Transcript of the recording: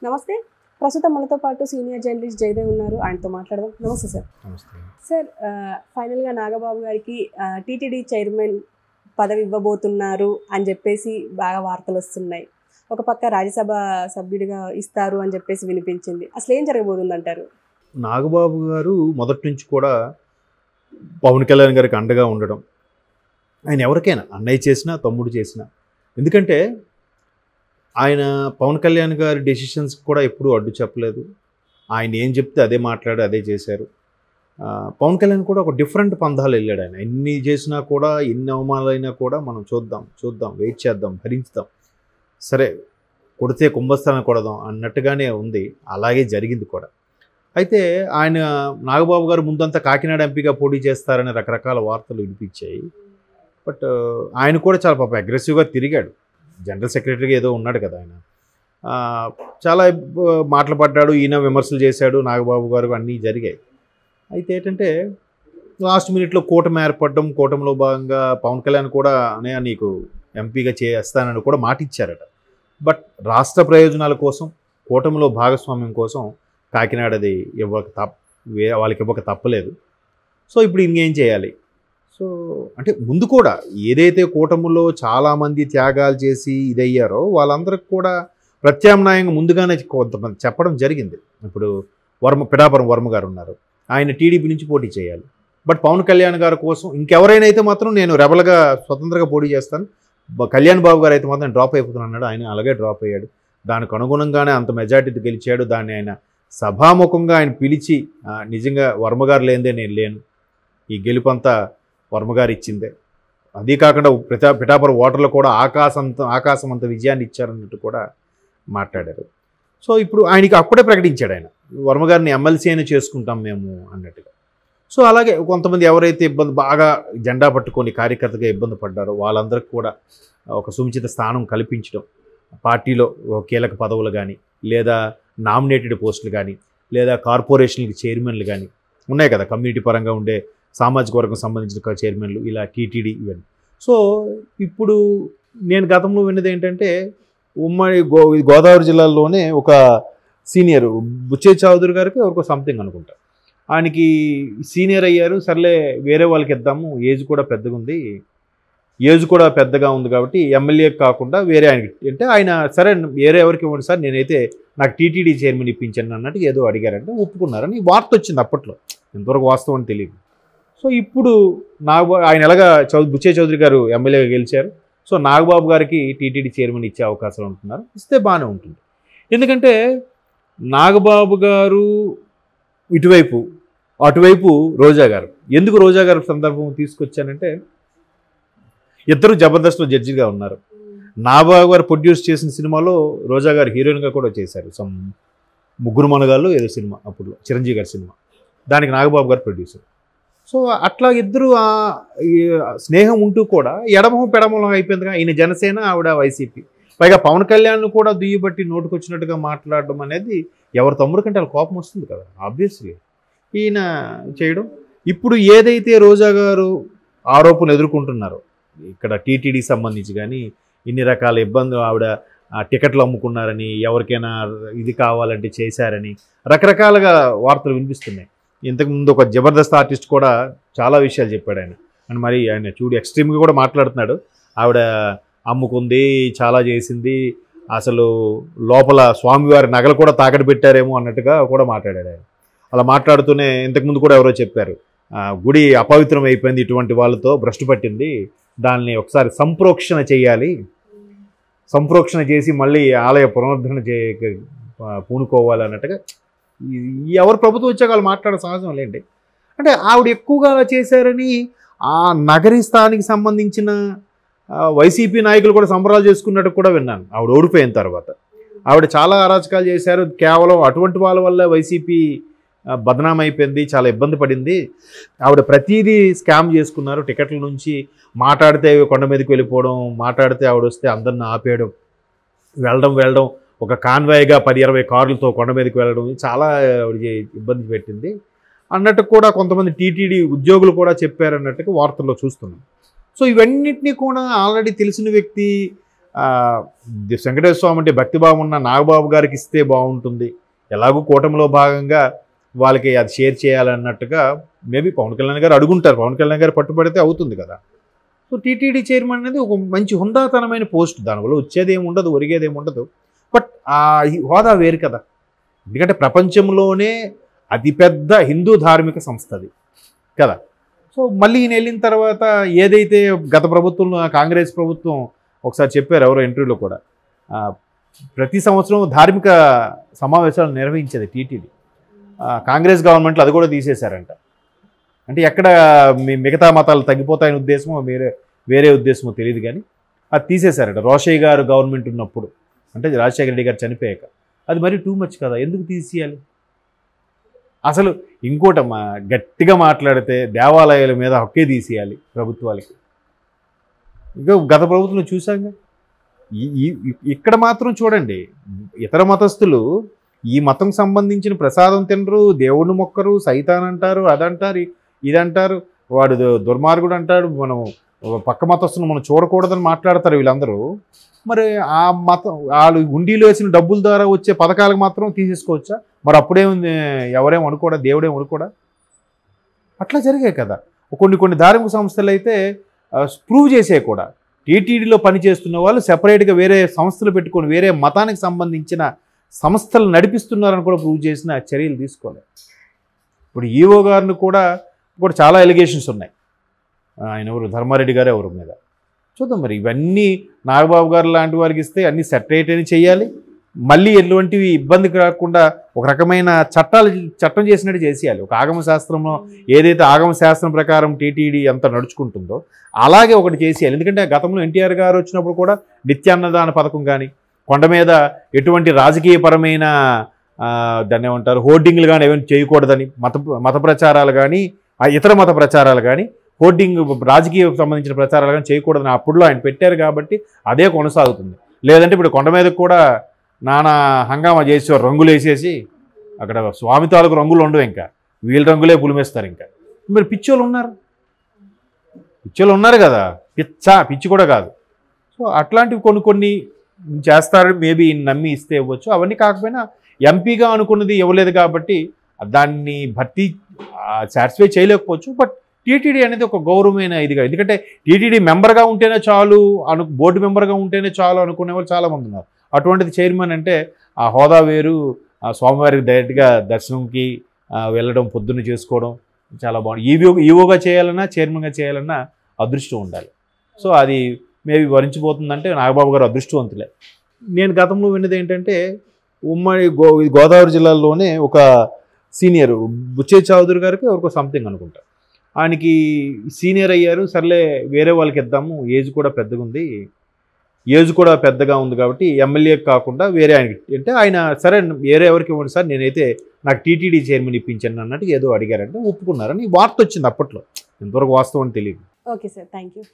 నమస్తే. ప్రస్తుతం మనతో పాటు సీనియర్ జర్నలిస్ట్ జయదేవ్ ఉన్నారు. ఆయనతో మాట్లాడదాం. నమస్తే సార్. నమస్తే సార్, ఫైనల్గా నాగబాబు గారికి టీటీడీ చైర్మన్ పదవి ఇవ్వబోతున్నారు అని చెప్పేసి బాగా వార్తలు వస్తున్నాయి. ఒక పక్క రాజ్యసభ సభ్యుడిగా ఇస్తారు అని చెప్పేసి వినిపించింది. అసలు ఏం జరగబోతుంది అంటారు? నాగబాబు గారు మొదటి నుంచి కూడా పవన్ కళ్యాణ్ గారికి అండగా ఉండడం, ఆయన ఎవరికైనా అన్నయ్య చేసినా తమ్ముడు చేసినా, ఎందుకంటే ఆయన పవన్ కళ్యాణ్ గారి డెసిషన్స్ కూడా ఎప్పుడూ అడ్డు చెప్పలేదు. ఆయన ఏం చెప్తే అదే మాట్లాడి అదే చేశారు. పవన్ కళ్యాణ్ కూడా ఒక డిఫరెంట్ పందాలు వెళ్ళాడు. ఆయన ఎన్ని చేసినా కూడా, ఎన్ని అవమానాలైనా కూడా మనం చూద్దాం వెయిట్ చేద్దాం, భరించుదాం, సరే కొడితే కుంభస్థానం కొడదాం అన్నట్టుగానే ఉంది. అలాగే జరిగింది కూడా. అయితే ఆయన నాగబాబు గారు ముందంతా కాకినాడ ఎంపీగా పోటీ చేస్తారని రకరకాల వార్తలు వినిపించాయి. బట్ ఆయన కూడా చాలా పాపం అగ్రెసివ్గా తిరిగాడు. జనరల్ సెక్రటరీగా ఏదో ఉన్నాడు కదా ఆయన. చాలా మాటలు పడ్డాడు, ఈయన విమర్శలు చేశాడు, నాగబాబు గారు అన్నీ జరిగాయి. అయితే ఏంటంటే లాస్ట్ మినిట్లో కూటమి ఏర్పడడం, కూటమిలో భాగంగా పవన్ కళ్యాణ్ కూడా అనే నీకు ఎంపీగా చేస్తానని కూడా మాట ఇచ్చారట. బట్ రాష్ట్ర ప్రయోజనాల కోసం, కూటమిలో భాగస్వామ్యం కోసం కాకినాడది వాళ్ళకి ఇవ్వక తప్పలేదు. సో ఇప్పుడు ఇంకేం చేయాలి? సో అంటే ముందు కూడా ఏదైతే కూటమిలో చాలామంది త్యాగాలు చేసి ఇదయ్యారో వాళ్ళందరికి కూడా ప్రత్యామ్నాయంగా ముందుగానే కొంతమంది చెప్పడం జరిగింది. ఇప్పుడు పిఠాపురం వర్మ గారు ఉన్నారు, ఆయన టీడీపీ నుంచి పోటీ చేయాలి. బట్ పవన్ కళ్యాణ్ గారి కోసం ఇంకెవరైనా అయితే మాత్రం నేను రెబల్గా స్వతంత్రంగా పోటీ చేస్తాను, కళ్యాణ్ బాబు గారు అయితే మాత్రం డ్రాప్ అయిపోతున్నాడు. ఆయన అలాగే డ్రాప్ అయ్యాడు. దానికి అనుగుణంగానే అంత మెజార్టీతో గెలిచాడు. దాన్ని ఆయన సభాముఖంగా ఆయన పిలిచి నిజంగా వర్మగారు లేనిదే నేను లేను, ఈ గెలుపంతా వర్మగారు ఇచ్చిందే, అదీ కాకుండా పిఠాపురం ఓటర్లు కూడా ఆకాశం అంత విజయాన్ని ఇచ్చారన్నట్టు కూడా మాట్లాడారు. సో ఇప్పుడు ఆయనకి అప్పుడే ప్రకటించాడు ఆయన, వర్మగారిని ఎమ్మెల్సీ అయినా చేసుకుంటాం మేము అన్నట్టుగా. సో అలాగే కొంతమంది ఎవరైతే బాగా జెండా పట్టుకొని కార్యకర్తగా ఇబ్బంది పడ్డారో వాళ్ళందరికీ కూడా ఒక సముచిత స్థానం కల్పించడం, పార్టీలో కీలక పదవులు కానీ, లేదా నామినేటెడ్ పోస్టులు కానీ, లేదా కార్పొరేషన్కి చైర్మన్లు కానీ ఉన్నాయి కదా, కమ్యూనిటీ పరంగా ఉండే సామాజిక వర్గం సంబంధించిన చైర్మన్లు, ఇలా టీటీడీ ఇవన్నీ. సో ఇప్పుడు నేను గతంలో విన్నది ఏంటంటే ఉమ్మడి గోదావరి జిల్లాలోనే ఒక సీనియర్ బుచ్చే చౌదరి గారికి ఒక సంథింగ్ అనుకుంటా, ఆయనకి సీనియర్ అయ్యారు, సర్లే వేరే వాళ్ళకి ఇద్దాము, ఏజ్ కూడా పెద్దగా ఉంది కాబట్టి ఎమ్మెల్యే కాకుండా వేరే ఆయనకి అంటే ఆయన సరే వేరే ఎవరికి ఇవ్వండి సార్, నేనైతే నాకు టీటీడీ చైర్మన్ ఇప్పించాను అన్నట్టు ఏదో అడిగారంటే ఒప్పుకున్నారని వార్త వచ్చింది. అప్పట్లో ఎంతవరకు వాస్తవం అని తెలియదు. సో ఇప్పుడు ఆయన ఎలాగా బుచ్చే చౌదరి గారు ఎమ్మెల్యేగా గెలిచారు. సో నాగబాబు గారికి టీటీడీ చైర్మన్ ఇచ్చే అవకాశాలు ఉంటున్నారు, ఇస్తే బాగానే ఉంటుంది. ఎందుకంటే నాగబాబు గారు ఇటువైపు, అటువైపు రోజా గారు. ఎందుకు రోజా గారు సందర్భం తీసుకొచ్చానంటే ఇద్దరు జబర్దస్త్లో జడ్జిగా ఉన్నారు. నాగబాబు గారు ప్రొడ్యూస్ చేసిన సినిమాలో రోజా గారు హీరోయిన్గా కూడా చేశారు. ముగ్గురు మనగాళ్ళు ఏదో సినిమా, అప్పుడు చిరంజీవి గారి సినిమా, దానికి నాగబాబు గారు ప్రొడ్యూసర్. సో అట్లా ఇద్దరు స్నేహం ఉంటూ కూడా ఎడమొహం పెడమొహం అయిపోయిందిగా. ఈయన జనసేన, ఆవిడ వైసీపీ. పైగా పవన్ కళ్యాణ్ కూడా దుయ్యబట్టి నోటుకొచ్చినట్టుగా మాట్లాడడం అనేది ఎవరి తమ్ముడు కంటే వాళ్ళ కోపం వస్తుంది కదా, ఆబ్వియస్లీ ఈయన చేయడం. ఇప్పుడు ఏదైతే రోజా గారు ఆరోపణలు ఎదుర్కొంటున్నారో ఇక్కడ టీటీడీకి సంబంధించి కానీ ఇన్ని రకాల ఇబ్బందులు, ఆవిడ టికెట్లు అమ్ముకున్నారని, ఎవరికైనా ఇది కావాలంటే చేశారని రకరకాలుగా వార్తలు వినిపిస్తున్నాయి. ఇంతకుముందు ఒక జబర్దస్త్ ఆర్టిస్ట్ కూడా చాలా విషయాలు చెప్పాడు ఆయన. అని మరి ఆయన చూడు ఎక్స్ట్రీమ్గా కూడా మాట్లాడుతున్నాడు. ఆవిడ అమ్ముకుంది, చాలా చేసింది, అసలు లోపల స్వామివారి నగలు కూడా తాకట్టు పెట్టారేమో అన్నట్టుగా కూడా మాట్లాడాడు ఆయన. అలా మాట్లాడుతూనే ఇంతకుముందు కూడా ఎవరో చెప్పారు, గుడి అపవిత్రం అయిపోయింది, ఇటువంటి వాళ్ళతో భ్రష్టు పట్టింది, దాన్ని ఒకసారి సంప్రోక్షణ చేయాలి, సంప్రోక్షణ చేసి మళ్ళీ ఆలయ పునరుద్ధరణ పూనుకోవాలి అన్నట్టుగా ఎవరు ప్రభుత్వం వచ్చాక వాళ్ళు మాట్లాడే సహజం లేండి. అంటే ఆవిడ ఎక్కువగా అలా చేశారని ఆ నగరీ స్థానికి సంబంధించిన వైసీపీ నాయకులు కూడా సంబరాలు చేసుకున్నట్టు కూడా విన్నాను. ఆవిడ ఓడిపోయిన తర్వాత ఆవిడ చాలా అరాచకాలు చేశారు, కేవలం అటువంటి వాళ్ళ వల్ల వైసీపీ బదనాం అయిపోయింది, చాలా ఇబ్బంది పడింది, ఆవిడ ప్రతిదీ స్కామ్ చేసుకున్నారు. టికెట్ల నుంచి మాట్లాడితే కొండ మీదకి వెళ్ళిపోవడం, మాట్లాడితే ఆవిడ వస్తే అందరిని ఆపేయడం, వెళ్ళడం ఒక కాన్వాయ్గా 10-20 కార్లతో కొండ మీదకి వెళ్ళడం, చాలా ఆవిడ ఇబ్బంది పెట్టింది అన్నట్టు కూడా కొంతమంది టీటీడీ ఉద్యోగులు కూడా చెప్పారన్నట్టుగా వార్తల్లో చూస్తున్నాం. సో ఇవన్నిటినీ కూడా ఆల్రెడీ తెలిసిన వ్యక్తి వెంకటేశ్వర స్వామి అంటే భక్తిభావం ఉన్న నాగబాబు గారికి ఇస్తే బాగుంటుంది, ఎలాగో కూటమిలో భాగంగా వాళ్ళకి అది షేర్ చేయాలన్నట్టుగా మేబీ పవన్ కళ్యాణ్ గారు అడుగుంటారు. పవన్ కళ్యాణ్ గారు పట్టుబడితే అవుతుంది కదా. సో టీటీడీ చైర్మన్ అనేది ఒక మంచి హుందాతనమైన పోస్ట్, దానివల్ల వచ్చేదేమి ఉండదు, ఒరిగేదేమి ఉండదు. బట్ ఆ హోదా వేరు కదా. ఎందుకంటే ప్రపంచంలోనే అతిపెద్ద హిందూ ధార్మిక సంస్థ అది కదా. సో మళ్ళీ ఈయన వెళ్ళిన తర్వాత ఏదైతే గత ప్రభుత్వంలో కాంగ్రెస్ ప్రభుత్వం ఒకసారి చెప్పారు ఎవరో ఇంటర్వ్యూలో కూడా, ప్రతి సంవత్సరం ధార్మిక సమావేశాలు నిర్వహించేది టీటీడీ. కాంగ్రెస్ గవర్నమెంట్లో అది కూడా తీసేశారంట. అంటే ఎక్కడ మిగతా మతాలు తగ్గిపోతాయనే ఉద్దేశమో వేరే ఉద్దేశమో తెలియదు, కానీ అది తీసేశారట రోషయ్య గారు గవర్నమెంట్ ఉన్నప్పుడు, అంటే రాజశేఖర రెడ్డి గారు చనిపోయాక. అది మరీ టూ మచ్ కదా, ఎందుకు తీసేయాలి? అసలు ఇంకోటమ్మా, గట్టిగా మాట్లాడితే దేవాలయాల మీద హక్కే తీసేయాలి ప్రభుత్వాలకి. ఇంకా గత ప్రభుత్వంలో చూసాంగా. ఇక్కడ మాత్రం చూడండి, ఇతర మతస్థులు ఈ మతం సంబంధించిన ప్రసాదం తినరు, దేవుడిని మొక్కరు, సైతాన్ అంటారు, అదంటారు, ఇదంటారు, వాడు దుర్మార్గుడు అంటాడు, మనం పక్క మతస్థులను మనం చూడకూడదని మాట్లాడతారు వీళ్ళందరూ. మరి ఆ మతం వాళ్ళు హుండీలో వేసిన డబ్బుల ద్వారా వచ్చే పథకాలకు మాత్రం తీసేసుకోవచ్చా? మరి అప్పుడేముంది, ఎవరేం అనుకోడా, దేవుడేం అనుకోడా? అట్లా జరిగాయి కదా. కొన్ని ధార్మిక సంస్థలు అయితే ప్రూవ్ చేసే కూడా టీటీడీలో పనిచేస్తున్న వాళ్ళు సెపరేట్గా వేరే సంస్థలు పెట్టుకొని వేరే మతానికి సంబంధించిన సంస్థలు నడిపిస్తున్నారని కూడా ప్రూవ్ చేసిన చర్యలు తీసుకోలేదు. ఇప్పుడు ఈఓ గారిని కూడా చాలా ఎలిగేషన్స్ ఉన్నాయి. ఆయన ఎవరు, ధర్మారెడ్డి గారు ఎవరి మీద. చూద్దాం మరి. ఇవన్నీ నాగబాబు గారు లాంటి వారికి ఇస్తే అన్నీ సెటరేట్ అని చేయాలి. మళ్ళీ ఎటువంటివి ఇబ్బంది కాకుండా ఒక రకమైన చట్టం చేసినట్టు చేసేయాలి. ఒక ఆగమ శాస్త్రంలో ఏదైతే ఆగమ శాస్త్రం ప్రకారం టీటీడీ ఎంత నడుచుకుంటుందో అలాగే ఒకటి చేసేయాలి. ఎందుకంటే గతంలో ఎన్టీఆర్ గారు వచ్చినప్పుడు కూడా నిత్యాన్నదాన పథకం కానీ, కొండ మీద ఎటువంటి రాజకీయపరమైన దాన్ని ఏమంటారు హోర్డింగ్లు కానీ ఏమైనా చేయకూడదని, మత ప్రచారాలు కానీ ఇతర మత ప్రచారాలు కానీ హోర్డింగ్ రాజకీయ సంబంధించిన ప్రచారాలు కానీ చేయకూడదని అప్పుడులో ఆయన పెట్టారు. కాబట్టి అదే కొనసాగుతుంది. లేదంటే ఇప్పుడు కొండ మీదకి కూడా నానా హంగామా చేసేవారు, రంగులు వేసేసి అక్కడ స్వామి తాలూకు రంగులు ఉండవు, ఇంకా వీళ్ళ రంగులే పులిమేస్తారు. ఇంకా మరి పిచ్చోళ్ళు ఉన్నారు కదా, పిచ్చి కూడా కాదు. సో అట్లాంటివి కొన్ని చేస్తారని మేబీ నమ్మి ఇస్తే ఇవ్వచ్చు. అవన్నీ కాకపోయినా ఎంపీగా అనుకున్నది ఇవ్వలేదు కాబట్టి దాన్ని భర్తీ సాటిస్ఫై చేయలేకపోవచ్చు. బట్ టీటీడీ అనేది ఒక గౌరవమైన ఇదిగా, ఎందుకంటే టీటీడీ మెంబర్గా ఉంటేనే చాలు బోర్డు మెంబర్గా ఉంటేనే చాలు అనుకునే వాళ్ళు చాలామంది ఉన్నారు. అటువంటిది చైర్మన్ అంటే ఆ హోదా వేరు, ఆ స్వామివారికి డైరెక్ట్గా దర్శనంకి వెళ్ళడం, పొద్దున్న చేసుకోవడం చాలా బాగుంది. ఈవోగా చేయాలన్నా చైర్మన్గా చేయాలన్నా అదృష్టం ఉండాలి. సో అది మేబీ వరించిపోతుందంటే నాగబాబు గారు అదృష్టవంతులే. నేను గతంలో విన్నది ఏంటంటే ఉమ్మడి గోదావరి జిల్లాలోనే ఒక సీనియర్ బుచ్చే చౌదరి గారికి ఎవరికో సంథింగ్ అనుకుంటా, ఆయనకి సీనియర్ అయ్యారు. సర్లే వేరే వాళ్ళకి ఇద్దాము, ఏజ్ కూడా పెద్దగా ఉంది కాబట్టి ఎమ్మెల్యే కాకుండా వేరే ఆయనకి అంటే ఆయన సరే వేరే ఎవరికి ఇవ్వండి సార్, నేనైతే నాకు టీటీడీ చైర్మన్ ఇప్పించాను అన్నట్టు ఏదో అడిగారంటే ఒప్పుకున్నారని వార్త వచ్చింది. అప్పట్లో ఎంతవరకు వాస్తవం తెలియదు. Okay sir, thank you.